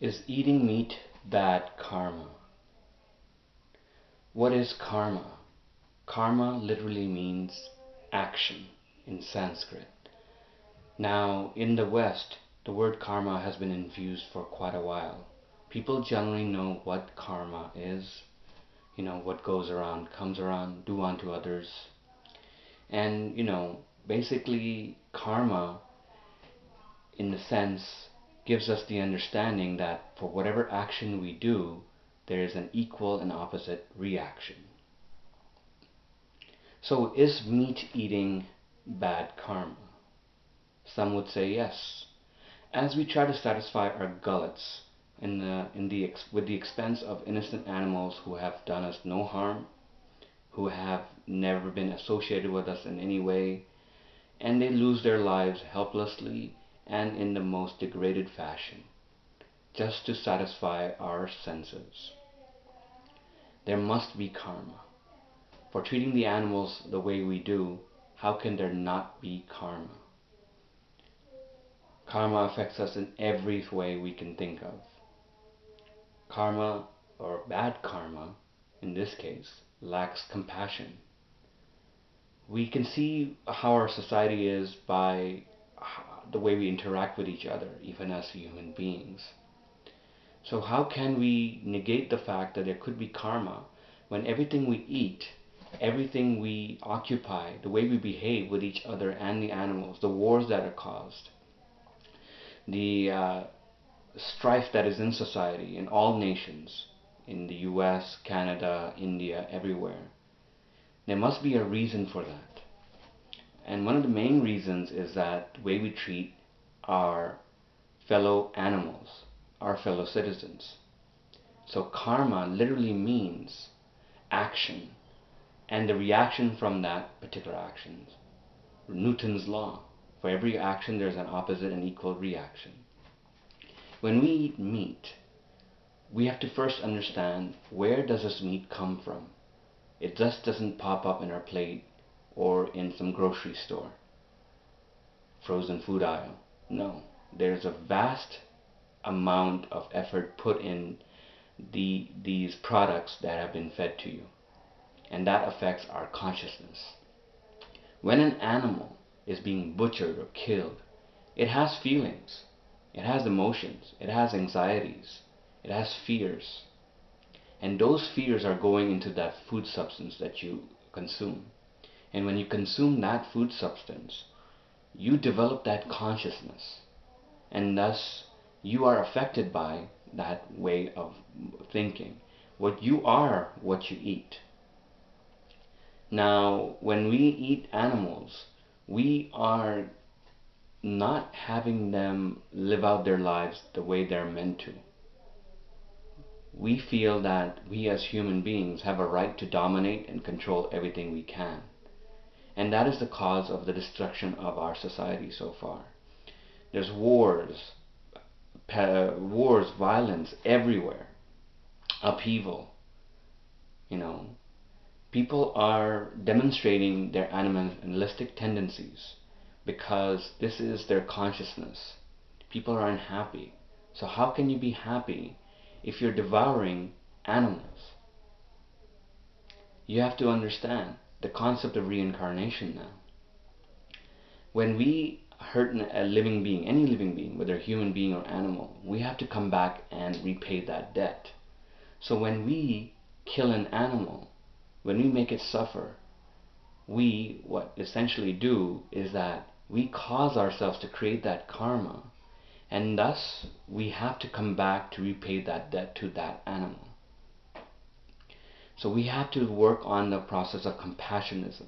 Is eating meat bad karma? What is karma? Karma literally means action in Sanskrit. Now, in the West, the word karma has been infused for quite a while. People generally know what karma is. What goes around comes around, do unto others. And, basically, karma, in the sense, gives us the understanding that for whatever action we do, there is an equal and opposite reaction. So, is meat eating bad karma? Some would say yes. As we try to satisfy our gullets with the expense of innocent animals who have done us no harm, who have never been associated with us in any way, and they lose their lives helplessly and in the most degraded fashion, just to satisfy our senses. There must be karma. For treating the animals the way we do, how can there not be karma? Karma affects us in every way we can think of. Karma, or bad karma, in this case, lacks compassion. We can see how our society is by the way we interact with each other, even as human beings. So how can we negate the fact that there could be karma when everything we eat, everything we occupy, the way we behave with each other and the animals, the wars that are caused, the strife that is in society in all nations, in the US, Canada, India, everywhere. There must be a reason for that. And one of the main reasons is that the way we treat our fellow animals, our fellow citizens. So karma literally means action and the reaction from that particular action. Newton's law. For every action there's an opposite and equal reaction. When we eat meat, we have to first understand, where does this meat come from? It just doesn't pop up in our plate or in some grocery store, frozen food aisle. No, there's a vast amount of effort put in these products that have been fed to you, and that affects our consciousness. When an animal is being butchered or killed, it has feelings, it has emotions, it has anxieties, it has fears. And those fears are going into that food substance that you consume. And when you consume that food substance, you develop that consciousness. And thus, you are affected by that way of thinking. What you are, what you eat. Now, when we eat animals, we are not having them live out their lives the way they're meant to. We feel that we as human beings have a right to dominate and control everything we can. And that is the cause of the destruction of our society so far. There's wars, violence everywhere, upheaval. People are demonstrating their animalistic tendencies because this is their consciousness. People are unhappy. So how can you be happy if you're devouring animals? You have to understand the concept of reincarnation now. When we hurt a living being, any living being, whether human being or animal, we have to come back and repay that debt. So when we kill an animal, when we make it suffer, we, what essentially do is that we cause ourselves to create that karma, and thus we have to come back to repay that debt to that animal. So we have to work on the process of compassionism.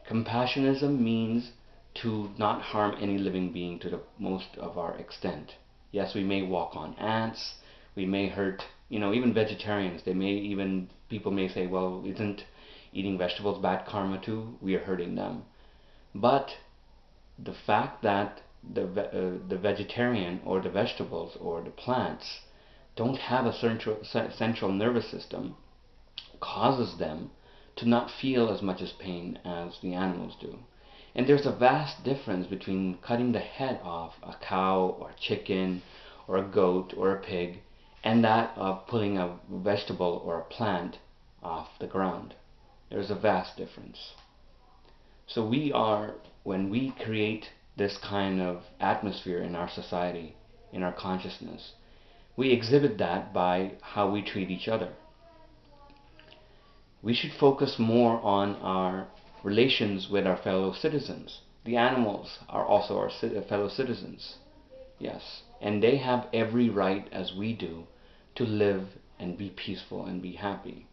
Compassionism means to not harm any living being to the most of our extent. Yes, we may walk on ants, we may hurt, even vegetarians. People may say, well, isn't eating vegetables bad karma too? We are hurting them. But the fact that the vegetarian or the vegetables or the plants don't have a central nervous system causes them to not feel as much as pain as the animals do. And there's a vast difference between cutting the head off a cow or a chicken or a goat or a pig and that of pulling a vegetable or a plant off the ground. There's a vast difference. So when we create this kind of atmosphere in our society, in our consciousness, we exhibit that by how we treat each other. We should focus more on our relations with our fellow citizens. The animals are also our fellow citizens. Yes, and they have every right as we do to live and be peaceful and be happy.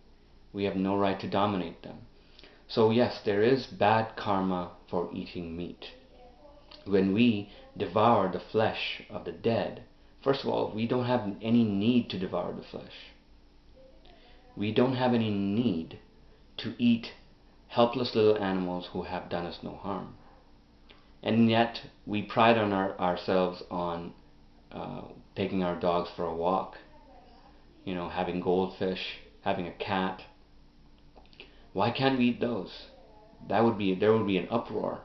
We have no right to dominate them. So yes, there is bad karma for eating meat. When we devour the flesh of the dead, first of all, we don't have any need to devour the flesh. We don't have any need to eat helpless little animals who have done us no harm. And yet we pride ourselves on taking our dogs for a walk, having goldfish, having a cat. Why can't we eat those? There would be an uproar,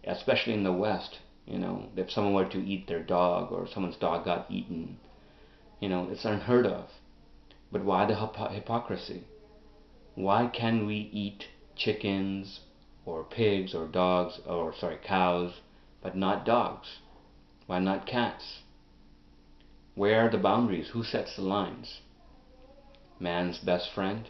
especially in the West. If someone were to eat their dog or someone's dog got eaten, it's unheard of. But why the hypocrisy? Why can we eat chickens or pigs or dogs or cows, but not dogs? Why not cats? Where are the boundaries? Who sets the lines? Man's best friend?